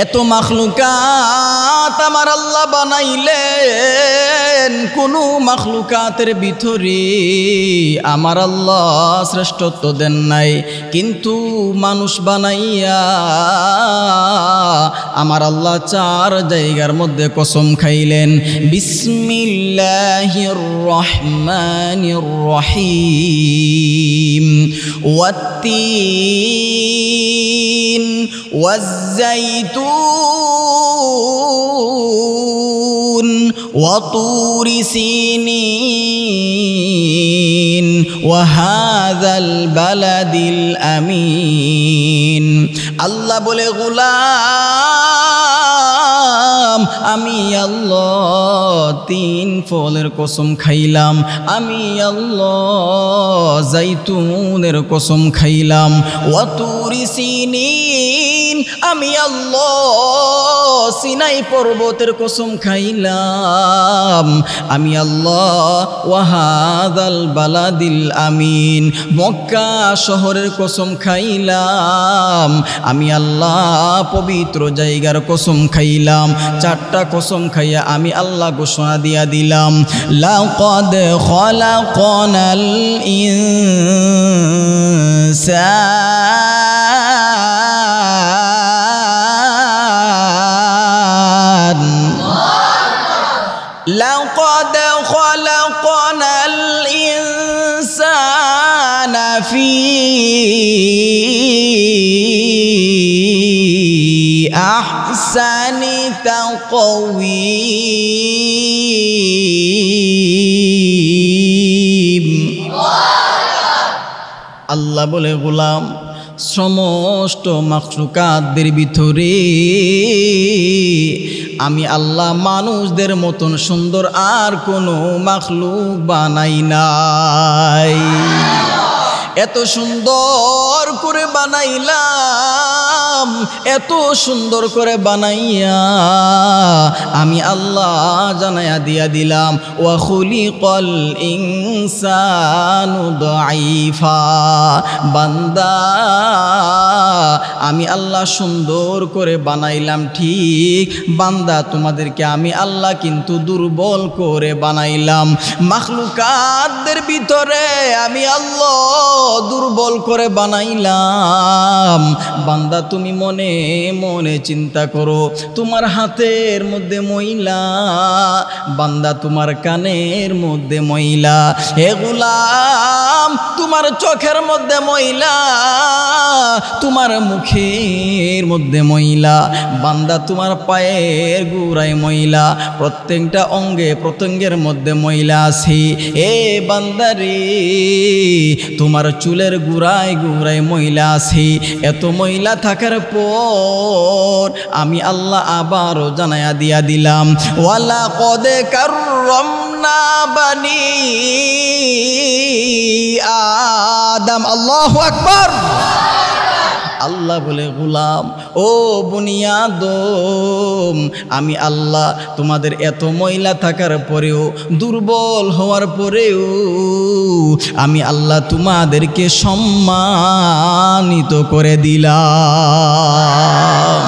এত মাখলুকাত আমার আল্লাহ বানাইলেন, কোনো মাখলুকাতের ভিতরে আমার আল্লাহ শ্রেষ্ঠত্ব দেন নাই, কিন্তু মানুষ বানাইয়া আমার আল্লাহ চার জায়গার মধ্যে কসম খাইলেন। বিসমিল্লাহির রহমানির রহিম। ওয়াত্তিন ওয়াজ্জাইতুন ওয়াতুরি সিনিন ওয়াহাযাল বালাদিল আমিন। আল্লাহ বলে, গোলাম আমি আল্লাহ তিন ফলের কসম খাইলাম, আমি আল্লাহ জাইতুনের কসম খাইলাম, ওয়াতুরি সিনিন আমি আল্লাহ সিনাই পর্বতের কসম খাইলাম, আমি আল্লাহ ওয়াহাযাল বালাদিল আমিন মক্কা শহরের কসম খাইলাম, আমি আল্লাহ পবিত্র জায়গার কসম খাইলাম। চারটা কসম খাইয়া আমি আল্লাহ ঘোষণা দিয়া দিলাম, লাকাদ খালাকনাল ইনসান লাকাদ খালাকনাল ইনসানা ফি আহসানি তাকওয়িম। আল্লাহ বলে, গোলাম সমস্ত মাখলুকাতদের ভিতরে আমি আল্লাহ মানুষদের মতন সুন্দর আর কোনো মাখলুক বানাই নাই। এত সুন্দর করে বানাইলাম, এত সুন্দর করে বানাইয়া আমি আল্লাহ জানাইয়া দিয়া দিলাম, ওয়া খুলিকাল ইনসানু দাঈফা। বান্দা আমি আল্লাহ সুন্দর করে বানাইলাম ঠিক, বান্দা তোমাদেরকে আমি আল্লাহ কিন্তু দুর্বল করে বানাইলাম। মাখলুকাতদের ভিতরে আমি আল্লাহ দুর্বল করে বানাইলাম। বান্দা তুমি মনে মনে চিন্তা করো, তোমার হাতের মধ্যে ময়লা, বান্দা তোমার কানের মধ্যে ময়লা, হে গোলাম তোমার চোখের মধ্যে ময়লা, তোমার মুখের মধ্যে ময়লা, বান্দা তোমার পায়ের গোড়ায় ময়লা, প্রত্যেকটা অঙ্গে প্রত্যঙ্গের মধ্যে ময়লা আছে। এ বান্দারে তোমার চুলের গোড়ায় গোড়ায় ময়লা আছে। এত ময়লা থাকার পর আমি আল্লাহ আবারও জানাইয়া দিয়া দিলাম, ওয়ালাকাদ কাররামনা বানি আদম। আল্লাহু আকবার। আল্লাহ বলে, গোলাম ও বনি আদম আমি আল্লাহ তোমাদের এত ময়লা থাকার পরেও, দুর্বল হওয়ার পরেও আমি আল্লাহ তোমাদেরকে সম্মানিত করে দিলাম।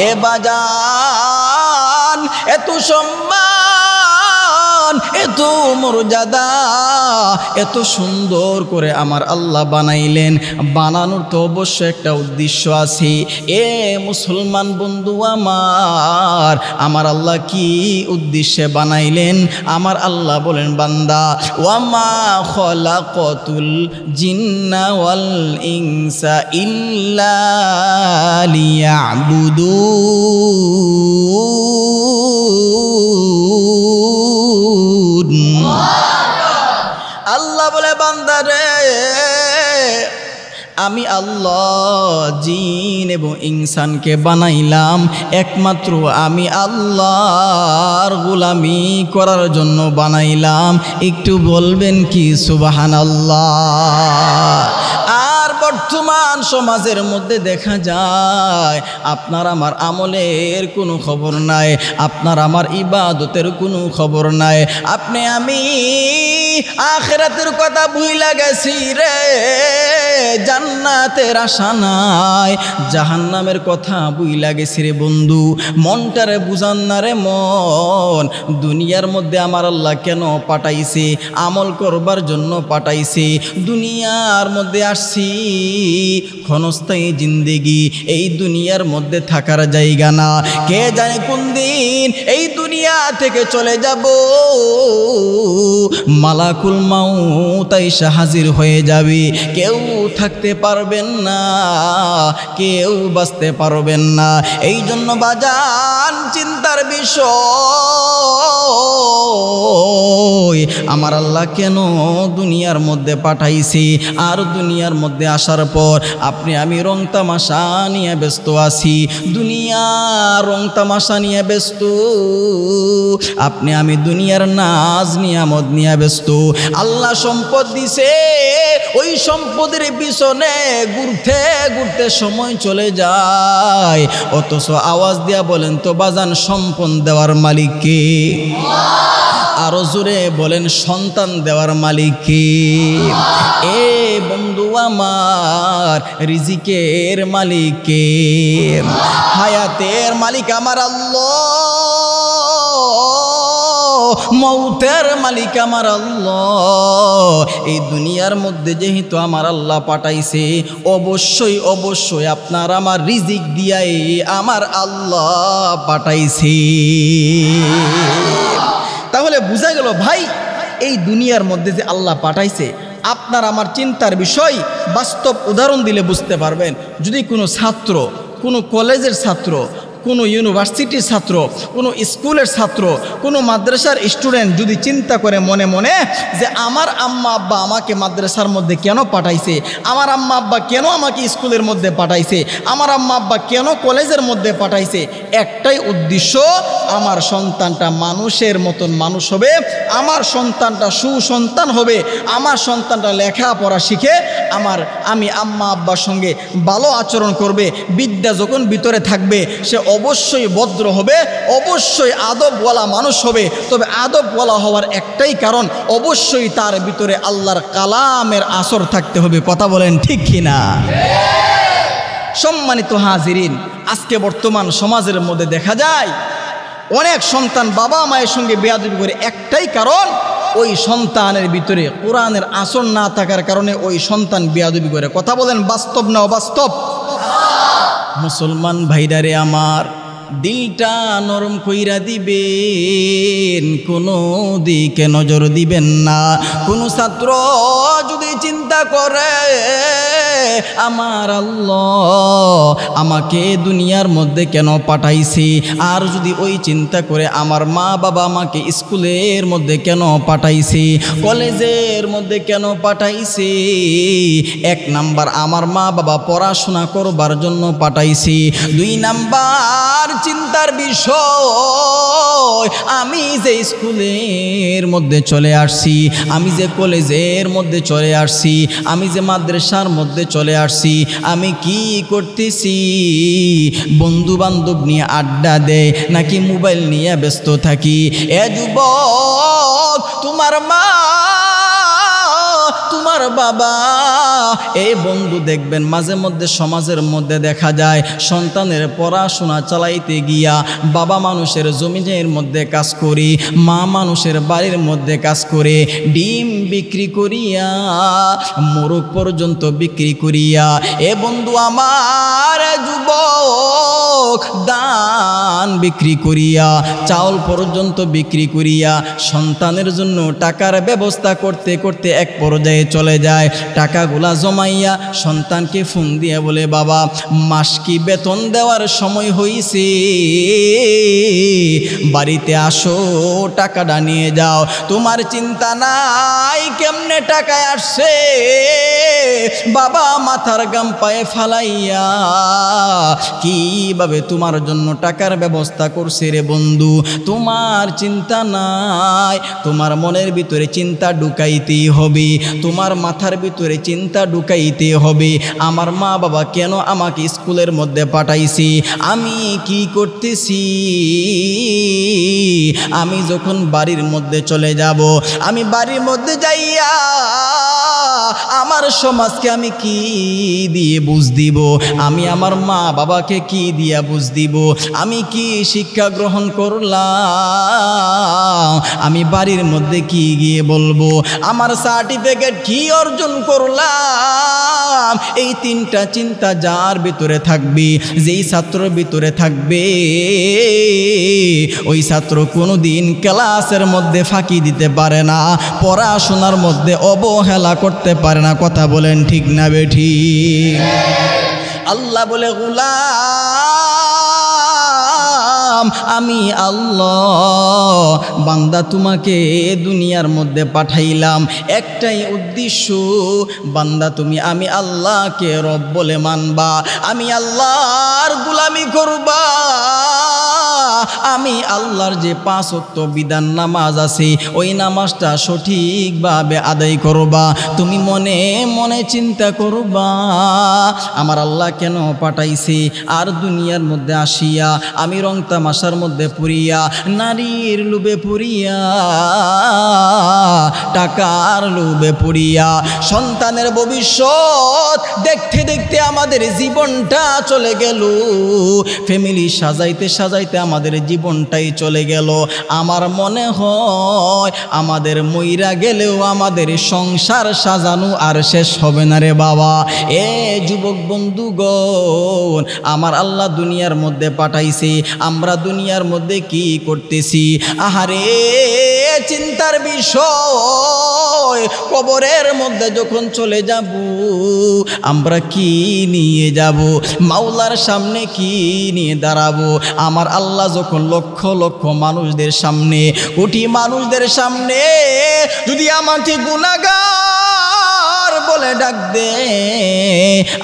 এ বাজান এত সম্মান, এত মর্যাদা, এত সুন্দর করে আমার আল্লাহ বানাইলেন। বানানোর তো অবশ্য একটা উদ্দেশ্য আছে। এ মুসলমান বন্ধু আমার আল্লাহ কি উদ্দেশ্যে বানাইলেন? আমার আল্লাহ বলেন, বান্দা ওয়ামা খলাকতুল জিন্না ওয়াল ইনসা ইল্লা লিয়াবুদুন। আল্লাহ বলে, বান্দা রে আমি আল্লাহ জিন এবং ইনসানকে বানাইলাম একমাত্র আমি আল্লাহর গোলামি করার জন্য বানাইলাম। একটু বলবেন কি সুবহানাল্লাহ? আর বর্তমান সমাজের মধ্যে দেখা যায় আপনার আমার আমলের কোনো খবর নাই, আপনার আমার ইবাদতের কোনো খবর নাই। আপনি আমি আখিরাতের কথা ভুইলা গেছি রে, জান্নাতের আশা নাই, জাহান্নামের কথা ভুইলা গেছি রে বন্ধু। মনটারে বুঝান না রে মন, দুনিয়ার মধ্যে আমার আল্লাহ কেন পাঠাইছে? আমল করবার জন্য পাঠাইছে। দুনিয়ার মধ্যে আসছি ক্ষণস্থায়ী জিন্দেগি, এই দুনিয়ার মধ্যে থাকার জায়গা না। কে জানে কোন দিন এই দুনিয়া থেকে চলে যাব, মালাকুল মাউত আইসা হাজির হয়ে যাবে। কেউ থাকতে পারবেন না, কেউ বাঁচতে পারবেন না। এই জন্য বাজান চিন্তার বিষয়, আমার আল্লাহ কেন দুনিয়ার মধ্যে পাঠাইছে? আর দুনিয়ার মধ্যে আসার পর আপনি আমি রং তামাশা নিয়ে ব্যস্ত আছি, দুনিয়া রং তামাশা নিয়ে ব্যস্ত, আপনি আমি দুনিয়ার নাজ নিয়ামত নিয়ে ব্যস্ত। আল্লাহ সম্পদ দিছে, ওই সম্পদের পিছনে ঘুরতে ঘুরতে সময় চলে যায়, অথচ আওয়াজ দিয়া বলেন তো বাজান সম্পদ দেওয়ার মালিক কে? আরো জোরে বলেন সন্তান দেওয়ার মালিক কে? এ বন্ধু আমার, রিজিকের মালিক কে? হায়াতের মালিক আমার আল্লাহ, মৌতের মালিক আমার আল্লাহ। এই দুনিয়ার মধ্যে যেহেতু আমার আল্লাহ পাঠাইছে, অবশ্যই অবশ্যই আপনার আমার রিজিক দিয়াই আমার আল্লাহ পাঠাইছে। তাহলে বোঝা গেল ভাই, এই দুনিয়ার মধ্যে যে আল্লাহ পাঠাইছে, আপনার আমার চিন্তার বিষয় বাস্তব উদাহরণ দিলে বুঝতে পারবেন। যদি কোনো ছাত্র, কোনো কলেজের ছাত্র, কোনো ইউনিভার্সিটির ছাত্র, কোনো স্কুলের ছাত্র, কোনো মাদ্রাসার স্টুডেন্ট যদি চিন্তা করে মনে মনে যে আমার আম্মা আব্বা আমাকে মাদ্রাসার মধ্যে কেন পাঠাইছে, আমার আম্মা আব্বা কেন আমাকে স্কুলের মধ্যে পাঠাইছে, আমার আম্মা আব্বা কেন কলেজের মধ্যে পাঠাইছে, একটাই উদ্দেশ্য, আমার সন্তানটা মানুষের মতন মানুষ হবে, আমার সন্তানটা সুসন্তান হবে, আমার সন্তানটা লেখাপড়া শিখে আমি আম্মা আব্বার সঙ্গে ভালো আচরণ করবে। বিদ্যা যখন ভিতরে থাকবে সে অবশ্যই ভদ্র হবে, অবশ্যই আদবওয়ালা মানুষ হবে। তবে আদবওয়ালা হওয়ার একটাই কারণ, অবশ্যই তার ভিতরে আল্লাহর কালামের আসর থাকতে হবে। কথা বলেন ঠিক কিনা? সম্মানিত হাজিরিন, আজকে বর্তমান সমাজের মধ্যে দেখা যায় অনেক সন্তান বাবা মায়ের সঙ্গে বেয়াদবি করে, একটাই কারণ ওই সন্তানের ভিতরে কোরআনের আসর না থাকার কারণে ওই সন্তান বেয়াদবি করে। কথা বলেন বাস্তব না অবাস্তব? মুসলমান ভাইরারে আমার, দিলটা নরম কইরা দিবেন, কোনো দিকে নজর দিবেন না। কোনো ছাত্র যদি চিন্তা করে আমার আল্লাহ আমাকে দুনিয়ার মধ্যে কেন পাঠাইছে, আর যদি ওই চিন্তা করে আমার মা বাবা আমাকে স্কুলের মধ্যে কেন পাঠাইছে, কলেজের মধ্যে কেন পাঠাইছে, এক নাম্বার আমার মা বাবা পড়াশোনা করবার জন্য পাঠাইছে, দুই নাম্বার চিন্তার বিষয় আমি যে স্কুলের মধ্যে চলে আসছি, আমি যে কলেজের মধ্যে চলে আসছি, আমি যে মাদ্রাসার মধ্যে চলে আসছি, আমি কি করতেছি? বন্ধু বান্ধব নিয়ে আড্ডা দেয় নাকি মোবাইল নিয়ে ব্যস্ত থাকি? এ যুবক, তোমার মা তোমার বাবা, এই বন্ধু দেখবেন মাঝে মধ্যে সমাজের মধ্যে দেখা যায় সন্তানের পড়াশোনা চালাইতে গিয়া বাবা মানুষের জমিনের মধ্যে কাজ করি, মা মানুষের বাড়ির মধ্যে কাজ করে, ডিম বিক্রি করিয়া, মোরগ পর্যন্ত বিক্রি করিয়া, এ বন্ধু আমার যুবক ধান বিক্রি করিয়া, চাউল পর্যন্ত বিক্রি করিয়া সন্তানের জন্য টাকার ব্যবস্থা করতে করতে এক পর্যায়ে চলে যায়। টাকাগুলা জমাইয়া সন্তানকে ফোন দিয়ে বলে, বাবা মাস কি বেতন দেওয়ার সময় হইছে, বাড়িতে আসো টাকাটা নিয়ে যাও। তোমার চিন্তা নাই কেমনে টাকায় আসছে, বাবা মাথার গাম পায়ে ফালাইয়া কিভাবে তোমার জন্য টাকার ব্যবস্থা করছে রে বন্ধু। তোমার চিন্তা নাই, তোমার মনের ভিতরে চিন্তা ঢুকাইতেই হবে। তোমার মাথার ভিতরে চিন্তা ঢুকাইতে হবে, আমার মা বাবা কেন আমাকে স্কুলের মধ্যে পাঠাইছি, আমি কি করতেছি, আমি যখন বাড়ির মধ্যে চলে যাব, আমি বাড়ির মধ্যে যাইয়া আমার সমাজকে আমি কি দিয়ে বুঝ দিব, আমি আমার মা বাবাকে কি দিয়া বুঝ দিব, আমি কি শিক্ষা গ্রহণ করলাম, আমি বাড়ির মধ্যে কি গিয়ে বলবো, আমার সার্টিফিকেট কি অর্জন করলাম। এই তিনটা চিন্তা যার ভিতরে থাকবে, যেই ছাত্রের ভিতরে থাকবে, ওই ছাত্র কোনোদিন ক্লাসের মধ্যে ফাঁকি দিতে পারে না, পড়াশোনার মধ্যে অবহেলা করতে পারে না। কথা বলেন ঠিক না বেঠিক? আল্লাহ বলে, গোলাম আমি আল্লাহ, বান্দা তোমাকে দুনিয়ার মধ্যে পাঠাইলাম একটাই উদ্দেশ্য, বান্দা তুমি আমি আল্লাহকে রব বলে মানবা, আমি আল্লাহর গোলামি করবা, আমি আল্লাহর যে 5 ওয়াক্ত বিধান নামাজ আছে ওই নামাজটা সঠিকভাবে আদায় করবা। তুমি মনে মনে চিন্তা করবা আমার আল্লাহ কেন পাঠাইছে, আর দুনিয়ার মধ্যে আসিয়া আমি রং তামাশার মধ্যে পড়িয়া, নারীর লোভে পড়িয়া, টাকার লোভে পড়িয়া, সন্তানের ভবিষ্যৎ দেখতে দেখতে আমাদের জীবনটা চলে গেল, ফ্যামিলি সাজাইতে সাজাইতে আমাদের জীবনটাই চলে গেল। আমার মনে হয় আমাদের মইরা গেলেও আমাদের সংসার সাজানো আর শেষ হবে না রে বাবা। এ যুবক বন্ধুগণ, আমার আল্লাহ দুনিয়ার মধ্যে পাঠাইছে, আমরা দুনিয়ার মধ্যে কি করতেছি? আহারে চিন্তার বিষয়, কবরের মধ্যে যখন চলে যাব আমরা কি নিয়ে যাব, মাওলার সামনে কি নিয়ে দাঁড়াবো? আমার আল্লাহ যখন লক্ষ লক্ষ মানুষদের সামনে, কোটি মানুষদের সামনে যদি আমাকে গুনাহগার বলে ডাক দে,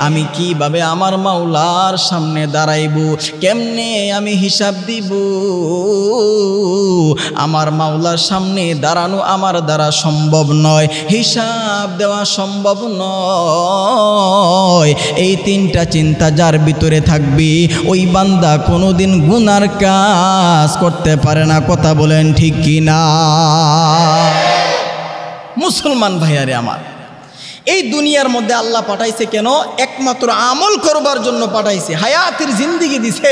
আমি কিভাবে আমার মাওলার সামনে দাঁড়াইব, কেমনে আমি হিসাব দিব? আমার মাওলার সামনে দাঁড়ানো আমার দ্বারা সম্ভব নয়, হিসাব দেওয়া সম্ভব নয়। এই তিনটা চিন্তা যার ভিতরে থাকবে ওই বান্দা কোনোদিন গুনার কাজ করতে পারে না। কথা বলেন ঠিক কি না? মুসলমান ভাইয়ারে আমার, এই দুনিয়ার মধ্যে আল্লাহ পাঠাইছে কেন? একমাত্র আমল করবার জন্য পাঠাইছে। হায়াতের জিন্দিগি দিছে,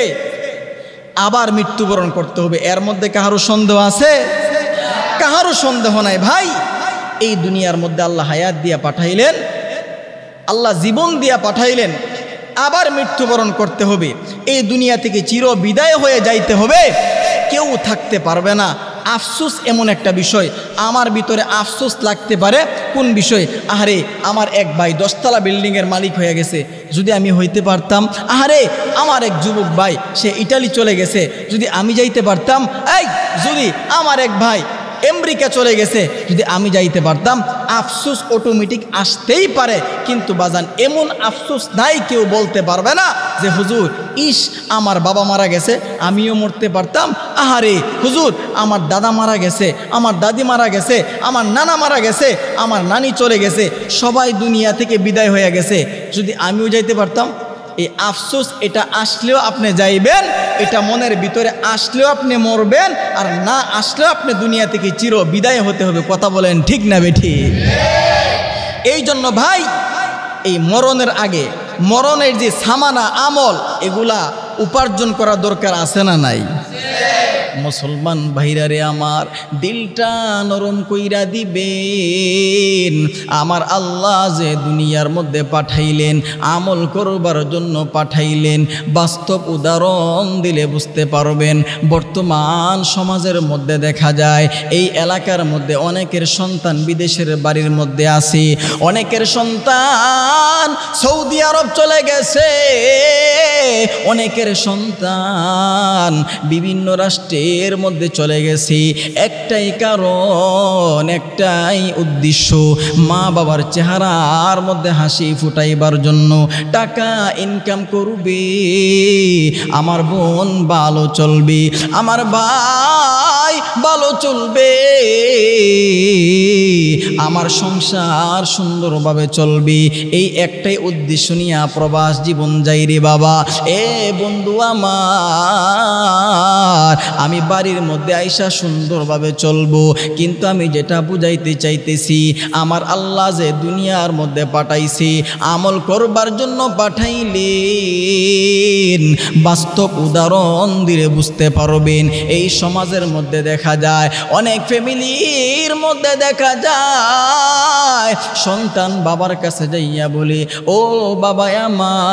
আবার মৃত্যুবরণ করতে হবে। এর মধ্যে কাহারও সন্দেহ আছে? কাহারও সন্দেহ নাই ভাই। এই দুনিয়ার মধ্যে আল্লাহ হায়াত দিয়া পাঠাইলেন, আল্লাহ জীবন দিয়া পাঠাইলেন, আবার মৃত্যুবরণ করতে হবে। এই দুনিয়া থেকে চির বিদায় হয়ে যাইতে হবে, কেউ থাকতে পারবে না। আফসোস এমন একটা বিষয়, আমার ভিতরে আফসোস লাগতে পারে কোন বিষয়? আহারে আমার এক ভাই 10 তলা বিল্ডিংয়ের মালিক হয়ে গেছে, যদি আমি হইতে পারতাম। আহারে আমার এক যুবক ভাই সে ইটালি চলে গেছে, যদি আমি যাইতে পারতাম। এই যদি আমার এক ভাই আমেরিকা চলে গেছে, যদি আমি যাইতে পারতাম। আফসোস অটোমেটিক আসতেই পারে, কিন্তু বাজান এমন আফসোস নাই, কেউ বলতে পারবে না যে হুজুর ইস আমার বাবা মারা গেছে, আমিও মরতে পারতাম। আহারে হুজুর আমার দাদা মারা গেছে, আমার দাদি মারা গেছে, আমার নানা মারা গেছে, আমার নানি চলে গেছে, সবাই দুনিয়া থেকে বিদায় হয়ে গেছে, যদি আমিও যাইতে পারতাম। এই আফসোস এটা আসলেও আপনি যাইবেন, এটা মনের ভিতরে আসলেও আপনি মরবেন, আর না আসলেও আপনি দুনিয়া থেকে চির বিদায় হতে হবে। কথা বলেন ঠিক না বেঠি? এই জন্য ভাই এই মরণের আগে মরণের যে সামানা আমল এগুলা উপার্জন করা দরকার আছে না নাই? মুসলমান ভাইরারে আমার, দিলটা নরম কইরা দিবেন। আমার আল্লাহ যে দুনিয়ার মধ্যে পাঠাইলেন, আমল করবার জন্য পাঠাইলেন। বাস্তব উদাহরণ দিলে বুঝতে পারবেন। বর্তমান সমাজের মধ্যে দেখা যায় এই এলাকার মধ্যে অনেকের সন্তান বিদেশের বাড়ির মধ্যে আছে, অনেকের সন্তান সৌদি আরব চলে গেছে, অনেকের সন্তান বিভিন্ন রাষ্ট্রে এর মধ্যে চলে গেছে। একটাই কারণ, একটাই উদ্দেশ্য, মা বাবার চেহারার মধ্যে হাসি ফুটাইবার জন্য টাকা ইনকাম করবে, আমার বোন ভালো চলবে, আমার ভাই ভালো চলবে, আমার সংসার সুন্দরভাবে চলবে, এই একটাই উদ্দেশ্য নিয়ে প্রবাস জীবন যাই রে বাবা। এ বন্ধু আমার, আমি বাড়ির মধ্যে আইসা সুন্দরভাবে চলবো, কিন্তু আমি যেটা বুঝাইতে চাইতেছি, আমার আল্লাহ যে দুনিয়ার মধ্যে পাঠাইছে আমল করবার জন্য পাঠাইলেন। বাস্তব উদাহরণ দিলে বুঝতে পারবেন। এই সমাজের মধ্যে দেখা যায়, অনেক ফ্যামিলির মধ্যে দেখা যায়, সন্তান বাবার কাছে যাইয়া বলে, ও বাবা আমার,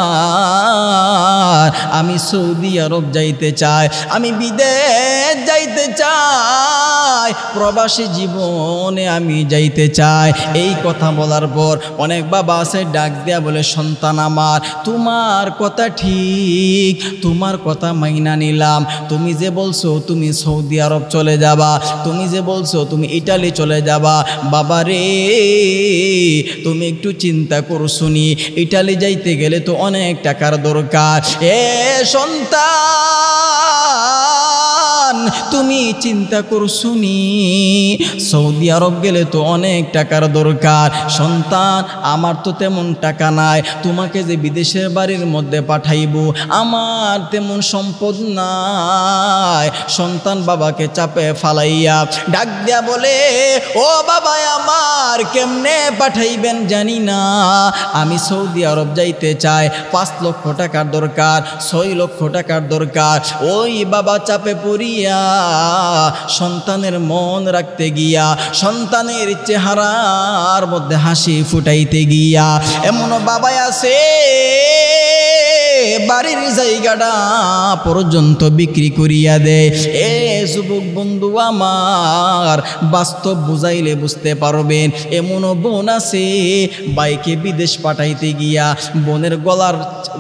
আমি সৌদি আরব যাইতে চাই, আমি বিদেশ যাইতে চাই, প্রবাসী জীবনে আমি যাইতে চাই। এই কথা বলার পর অনেক বাবা আছে ডাক দেয়া বলে, সন্তান আমার, তোমার কথা ঠিক, তোমার কথা মাইনা নিলাম, তুমি যে বলছো তুমি সৌদি আরব চলে যাবা, তুমি যে বলছো তুমি ইটালি চলে যাবা, বাবা রে তুমি একটু চিন্তা করো শুনি, ইটালি যাইতে গেলে তো অনেক টাকার দরকার। এ সন্তান তুমি চিন্তা করো শুনি, সৌদি আরব গেলে তো অনেক টাকার দরকার। সন্তান আমার তো তেমন টাকা নাই, তোমাকে যে বিদেশের বাড়ির মধ্যে পাঠাইবো আমার তেমন সম্পদ নাই। সন্তান বাবাকে চাপে ফালাইয়া ডাক দেয়া বলে, ও বাবা আমার, কেমনে পাঠাইবেন জানি না, আমি সৌদি আরব যাইতে চাই, 5 লক্ষ টাকার দরকার, 6 লক্ষ টাকার দরকার। ওই বাবা চাপে পড়িয়া সন্তানের মন রাখতে গিয়া, সন্তানের চেহারার মধ্যে হাসি ফুটাইতে গিয়া, এমন বাবা আছে বাড়ির জায়গাটা পর্যন্ত বিক্রি করিয়া দেয়। এ যুবক বন্ধু আমার, বাস্তব বুঝাইলে বুঝতে পারবেন। এমনও বোন আছে বাইকে বিদেশ পাঠাইতে গিয়া বোনের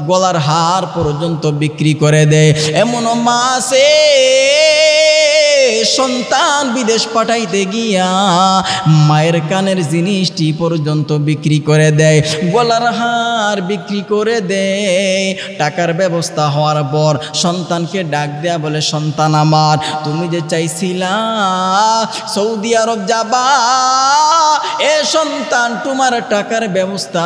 গলার হার পর্যন্ত বিক্রি করে দেয়। এমনও মা আছে সন্তান বিদেশ পাঠাইতে গিয়া মায়ের কানের জিনিসটি পর্যন্ত বিক্রি করে দেয়, গলার হার বিক্রি করে দেয়। টাকার ব্যবস্থা হওয়ার পর সন্তানকে ডাক দেয়া বলে, সন্তান আমার, তুমি যে চাইছিলা সৌদি আরব যাবা, এ সন্তান তোমার টাকার ব্যবস্থা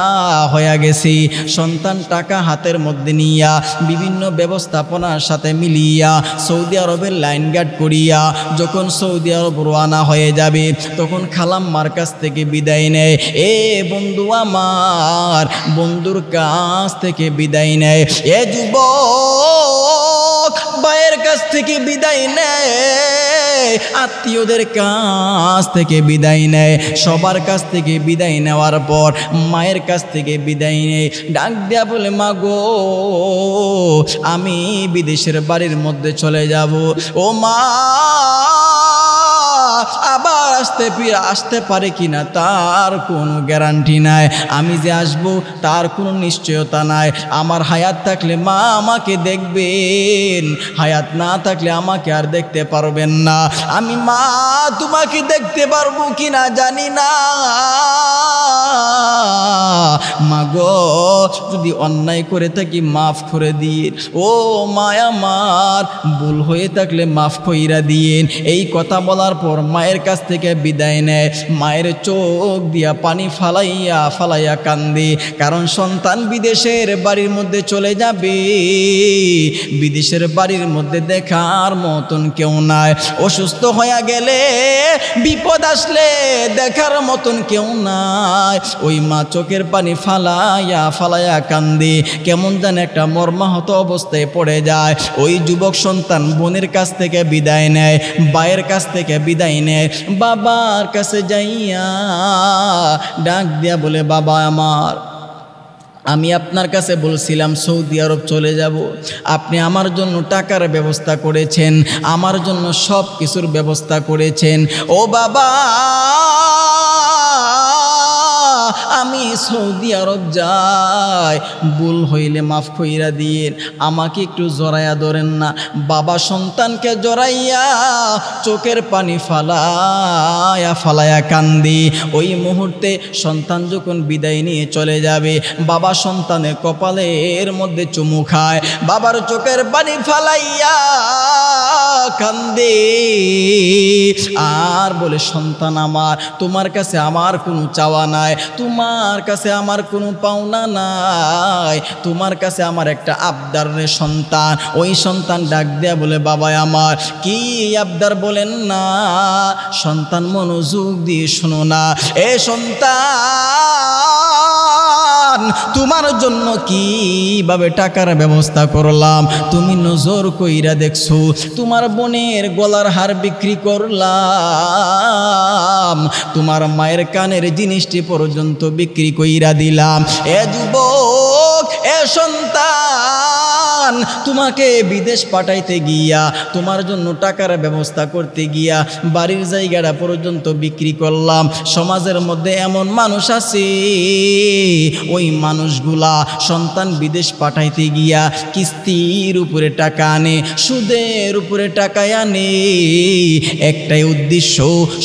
হয়ে গেছে। সন্তান টাকা হাতের মধ্যে নিয়া বিভিন্ন ব্যবস্থাপনার সাথে মিলিয়া সৌদি আরবের লাইন গার্ড করিয়া যখন সৌদি আরব রওনা হয়ে যাবে, তখন খালাম্মার কাছ থেকে বিদায় নেয়। এ বন্ধু আমার, বন্ধুর কাছ থেকে বিদায় নেয়। এ যুবক ভাইয়ের কাছ থেকে বিদায় নেয়, আত্মীয়দের কাছ থেকে বিদায় নেয়, সবার কাছ থেকে বিদায় নেওয়ার পর মায়ের কাছ থেকে বিদায় নেয়। ডাক দেয়া বলে, মা গো, আমি বিদেশের বাড়ির মধ্যে চলে যাব। ও মা, আবার আসতে পারে কিনা তার কোনো গ্যারান্টি নাই, আমি যে আসব তার কোনো নিশ্চয়তা নাই। আমার হায়াত থাকলে মা আমাকে দেখবেন, হায়াত না থাকলে আমাকে আর দেখতে পারবেন না। আমি মা তোমাকে দেখতে পারবো কিনা জানি না। মা গো, যদি অন্যায় করে থাকি মাফ করে দিন। ও মায়া, আমার ভুল হয়ে থাকলে মাফ কইরা দিন। এই কথা বলার পর মায়ের কাছ থেকে বিদায় নেয়। মায়ের চোখ দিয়া পানি ফালাইয়া কান্দে, কারণ সন্তান বিদেশের বাড়ির মধ্যে চলে যাবে, বিদেশের বাড়ির মধ্যে দেখার মতন কেউ নাই। অসুস্থ হয়ে গেলে, বিপদ আসলে দেখার মতন কেউ নাই। ওই মা চোখের পানি ফালাইয়া কান্দে, কেমন যেন একটা মর্মাহত অবস্থায় পড়ে যায়। ওই যুবক সন্তান বোনের কাছ থেকে বিদায় নেয়, ভাইয়ের কাছ থেকে বিদায় নেয়, বাবার কাছে যাইয়া ডাক দিয়া বলে, বাবা আমার, আমি আপনার কাছে বলছিলাম সৌদি আরব চলে যাব, আপনি আমার জন্য টাকার ব্যবস্থা করেছেন, আমার জন্য সব কিছুর ব্যবস্থা করেছেন। ও বাবা, আমি সৌদি আরব যাই, ভুল হইলে মাফ কইরা দিয়েন, আমাকে একটু জড়াইয়া ধরেন না। বাবা সন্তানকে জড়াইয়া চোখের পানি ফালাইয়া কান্দি। ওই মুহূর্তে সন্তান যখন বিদায় নিয়ে চলে যাবে, বাবা সন্তানের কপালের মধ্যে চুমু খায়, বাবার চোখের পানি ফালাইয়া কান্দে আর বলে সন্তান আমার, তোমার কাছে আমার কোনো চাওয়া নাই, তোমার কাছে আমার কোনো পাওনা নাই, তোমার কাছে আমার একটা আবদারের সন্তান। ওই সন্তান ডাক দেয়া বলে বাবা আমার কি আবদার বলেন না। সন্তান মনোযোগ দিয়ে শোনো না, এ সন্তান তোমার জন্য কিভাবে টাকার ব্যবস্থা করলাম তুমি নজর কইরা দেখছো। তোমার বোনের গলার হার বিক্রি করলাম, তোমার মায়ের কানের জিনিসটি পর্যন্ত বিক্রি কইরা দিলাম। এ যুবক, এ সন্তান, তোমাকে বিদেশ পাঠাইতে গিয়া, তোমার জন্য টাকার ব্যবস্থা করতে গিয়া বাড়ির জায়গাটা পর্যন্ত বিক্রি করলাম। সমাজের মধ্যে এমন মানুষ আছে, ওই মানুষগুলা সন্তান বিদেশ পাঠাইতে গিয়া কিস্তির উপরে টাকা আনে, সুদের উপরে টাকা আনে, একটাই উদ্দেশ্য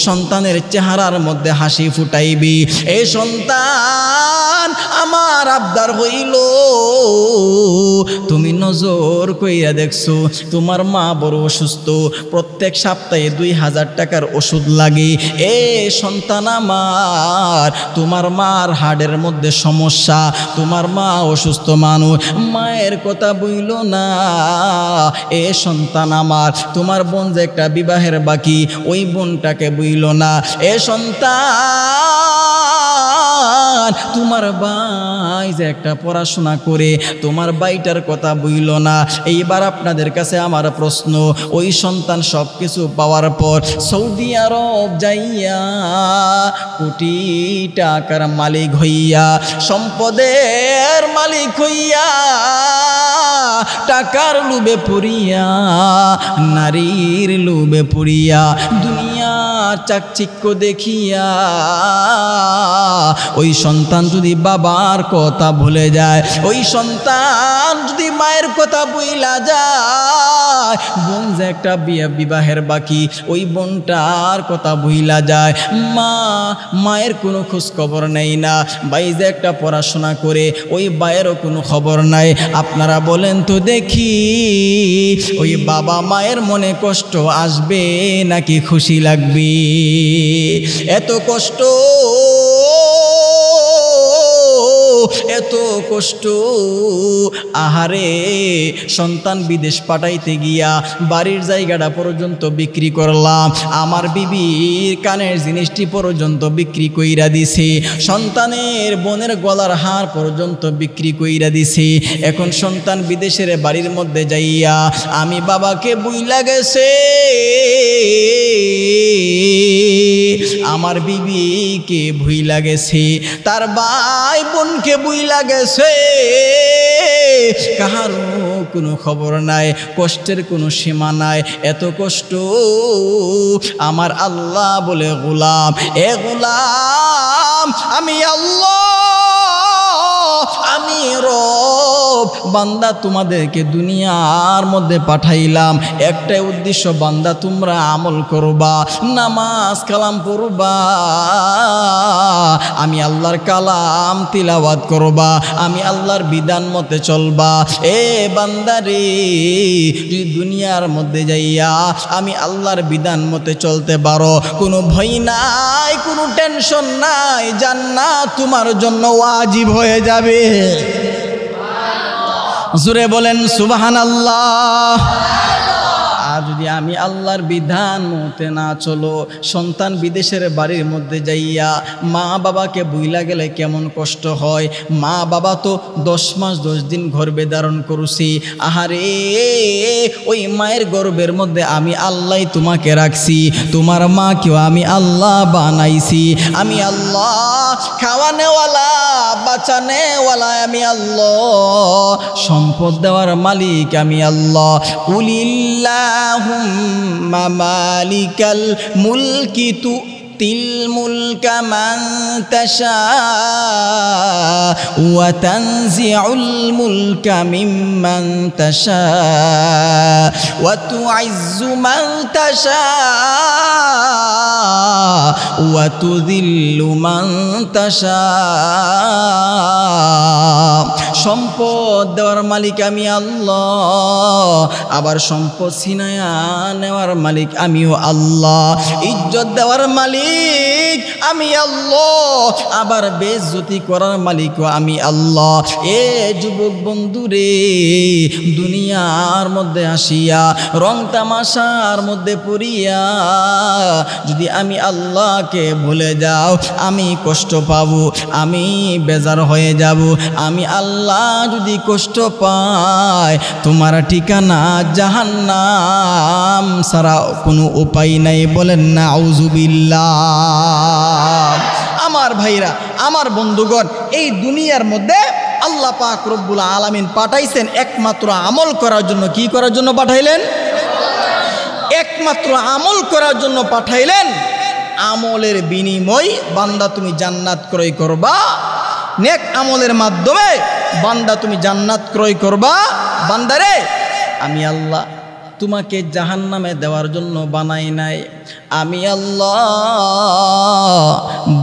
সন্তানের চেহারার মধ্যে হাসি ফুটাইবি। এই সন্তান আমার আবদার হইল, তুমি নজর কইরা দেখছো তোমার মা বড় অসুস্থ, প্রত্যেক সপ্তাহে 2000 টাকার ওষুধ লাগে। এ সন্তান আমার, তোমার মার হাড়ের মধ্যে সমস্যা, তোমার মা অসুস্থ মানুষ, মায়ের কথা বইল না। এ সন্তান আমার, তোমার বোন যে একটা বিবাহের বাকি, ওই বোনটাকে বইল না। এ সন্তান, তোমার ভাই যে একটা পড়াশোনা করে, তোমার ভাইটার কথা বইল না। এইবার আপনাদের কাছে আমার প্রশ্ন, ওই সন্তান সব কিছু পাওয়ার পর সৌদি আরব যাইয়া কোটি টাকার মালিক হইয়া, সম্পদের মালিক হইয়া, টাকার লোভে পড়িয়া, নারীর লোভে পড়িয়া, দুনিয়ার চাকচিক্য দেখিয়া ওই সন্তান যদি বাবার কথা ভুলে যায়, ওই সন্তান যদি মায়ের কথা ভুইলা যায়, বোন যে একটা বিবাহের বাকি, ওই বোনটার কথা ভুইলা যায়, মায়ের কোনো খোঁজ খবর নেই না, ভাই যে একটা পড়াশোনা করে, ওই ভাইয়েরও কোনো খবর নাই। আপনারা বলেন তো দেখি, ওই বাবা মায়ের মনে কষ্ট আসবে নাকি খুশি লাগবে? এত কষ্ট, এত কষ্ট, আহারে, সন্তান বিদেশ পাঠাইতে গিয়া বাড়ির জায়গাটা পর্যন্ত বিক্রি করলাম, আমার বিবির কানের জিনিসটি পর্যন্ত বিক্রি কইরা দিছে, সন্তানের বোনের গলার হার পর্যন্ত বিক্রি কইরা দিছে। এখন সন্তান বিদেশের বাড়ির মধ্যে যাইয়া আমি বাবাকে বুইলা গেছে, আমার বিবিকে ভুইলা গেছে, তার ভাই বোনকে ভুইলা গেছে, কাহারও কোনো খবর নাই, কষ্টের কোনো সীমা নাই। এত কষ্ট আমার আল্লাহ বলে গোলাম, এ গোলাম আমি আল্লাহ, আমি রব, বান্দা তোমাদেরকে দুনিয়ার মধ্যে পাঠাইলাম একটাই উদ্দেশ্য, বান্দা তোমরা আমল করবা, নামাজ কালাম পড়বা, আমি আল্লাহর কালাম তিলাওয়াত করবা, আমি আল্লাহর বিধান মতে চলবা। এ বান্দারে, যদি দুনিয়ার মধ্যে যাইয়া আমি আল্লাহর বিধান মতে চলতে পারো, কোনো ভয় নাই, কোনো টেনশন নাই, জান্নাত তোমার জন্য ওয়াজিব হয়ে যাবে। জোরে বলেন সুবহানাল্লাহ। আর যদি আমি আল্লাহর বিধান মতে না চলো, সন্তান বিদেশের বাড়ির মধ্যে যাইয়া মা বাবাকে বুইলা গেলে কেমন কষ্ট হয়। মা বাবা তো 10 মাস 10 দিন গর্ভে ধারণ করছি, আহারে, ওই মায়ের গর্ভের মধ্যে আমি আল্লাহ তোমাকে রাখছি, তোমার মাকেও আমি আল্লাহ বানাইছি, আমি আল্লাহ খাওয়ানেওয়ালা, বাঁচানেওয়ালা আমি আল্লাহ, সম্পদ দেওয়ার মালিক আমি আল্লাহ। কুলিল্লাহুম্মা মালিকাল মুলকি তু'তিল মুলকা মান তাশা ওয়া তানজিউল মুলকা মিম্মান তাশা ওয়া তু'ইজ্জু মান তাশা ওয়া তুযিল্লু মান তাশা। সম্পদ দেওয়ার মালিক আমি আল্লাহ, আবার সম্পদ ছিনায়া নেওয়ার মালিক আমিও আল্লাহ। ইজ্জত দেওয়ার মালিক আমি আল্লাহ, আবার বেইজ্জতি করার মালিকও আমি আল্লাহ। এ যুবক বন্ধুরে, দুনিয়ার মধ্যে আসিয়া রং তামাশার মধ্যে পড়িয়া যদি আমি আল্লাহকে ভুলে যাও, আমি কষ্ট পাবো, আমি বেজার হয়ে যাব। আমি আল্লাহ যদি কষ্ট পাই, তোমার ঠিকানা জাহান্নাম ছাড়া কোনো উপায় নাই। বলেন না আউযুবিল্লাহ। আমার ভাইরা, আমার বন্ধুগণ, এই দুনিয়ার মধ্যে আল্লাহ পাক রব্বুল আলামিন পাঠাইছেন একমাত্র আমল করার জন্য। কি করার জন্য পাঠাইলেন? একমাত্র আমল করার জন্য পাঠাইলেন। আমলের বিনিময় বান্দা তুমি জান্নাত ক্রয় করবা। নেক আমলের মাধ্যমে বান্দা তুমি জান্নাত ক্রয় করবা। বান্দারে, আমি আল্লাহ তোমাকে জাহান্নামে দেওয়ার জন্য বানাই নাই। আমি আল্লাহ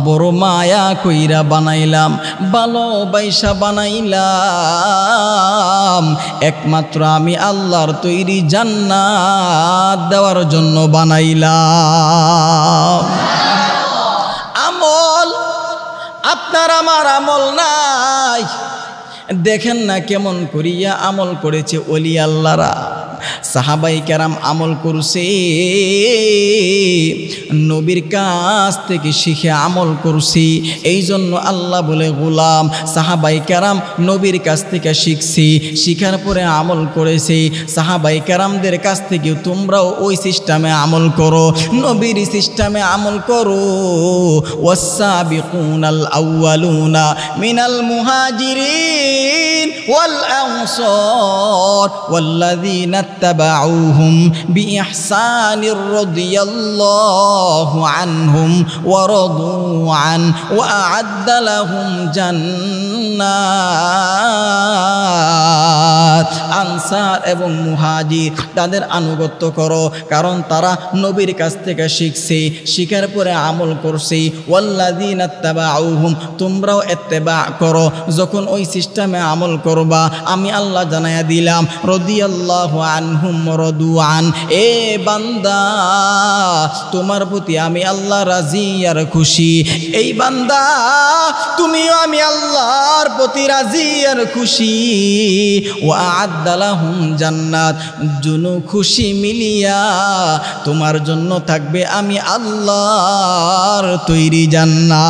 বড় মায়া কইরা বানাইলাম, ভালোবাসা বানাইলাম। একমাত্র আমি আল্লাহর তৈরি জান্নাত দেওয়ার জন্য বানাইলাম। আমল আপনার আমার আমল নাই। দেখেন না কেমন করিয়া আমল করেছে ওলি আল্লাহরা। সাহাবাই কেরাম আমল করছে, নবীর কাছ থেকে শিখে আমল করছি। এই জন্য আল্লাহ বলে গোলাম। সাহাবাই কেরাম নবীর কাছ থেকে শিখছি, শিখার পরে আমল করেছি। সাহাবাই কেরামদের কাছ থেকে তোমরাও ওই সিস্টেমে আমল করো, নবীর সিস্টেমে আমল করো। ওয়াস-সাবিকুনাল আউয়ালুনা মিনাল মুহাজিরিন ওয়াল আনসার ওয়াল্লাযীনা اتبعوهم بإحسان رضي الله عنهم ورضوا عنه وأعد لهم جنات। আনসার এবং মুহাজির তাদের আনুগত্য করো, কারণ তারা নবীর কাছ থেকে শিখছে, শিখার পরে আমল করছে। ওয়াল্লাযীনা ইত্তাবাউহুম, তোমরাও ইত্তেবা করো। যখন ওই সিস্টেমে আমল করবা, আমি আল্লাহ জানায়া দিলাম রাদিয়াল্লাহু আনহুম রদু আন। এ বান্দা, তোমার প্রতি আমি আল্লাহ রাজি আর খুশি। এই বান্দা, তুমিও আমি আল্লাহর প্রতি রাজি আর খুশি। ওয়া'আদ্দা লাহুম জান্নাত, জুনু খুশি মিলিয়া তোমার জন্য থাকবে আমি আল্লাহর তৈরি জান্নাত।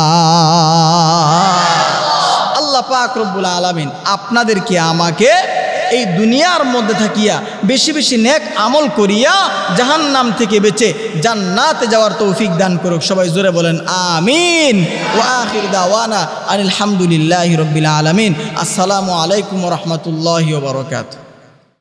আল্লাহ পাক রব্বুল আলামিন আপনাদেরকে আমাকে এই দুনিয়ার মধ্যে থাকিয়া বেশি বেশি নেক আমল করিয়া জাহান্নাম থেকে বেঁচে জান্নাতে যাওয়ার তৌফিক দান করুক। সবাই জোরে বলেন আমিন। ওয়া আখির দাওয়ানা আলহামদুলিল্লাহি রাব্বিল আলামিন। আসসালামু আলাইকুম ওয়া রাহমাতুল্লাহি ওয়া বারাকাতুহু।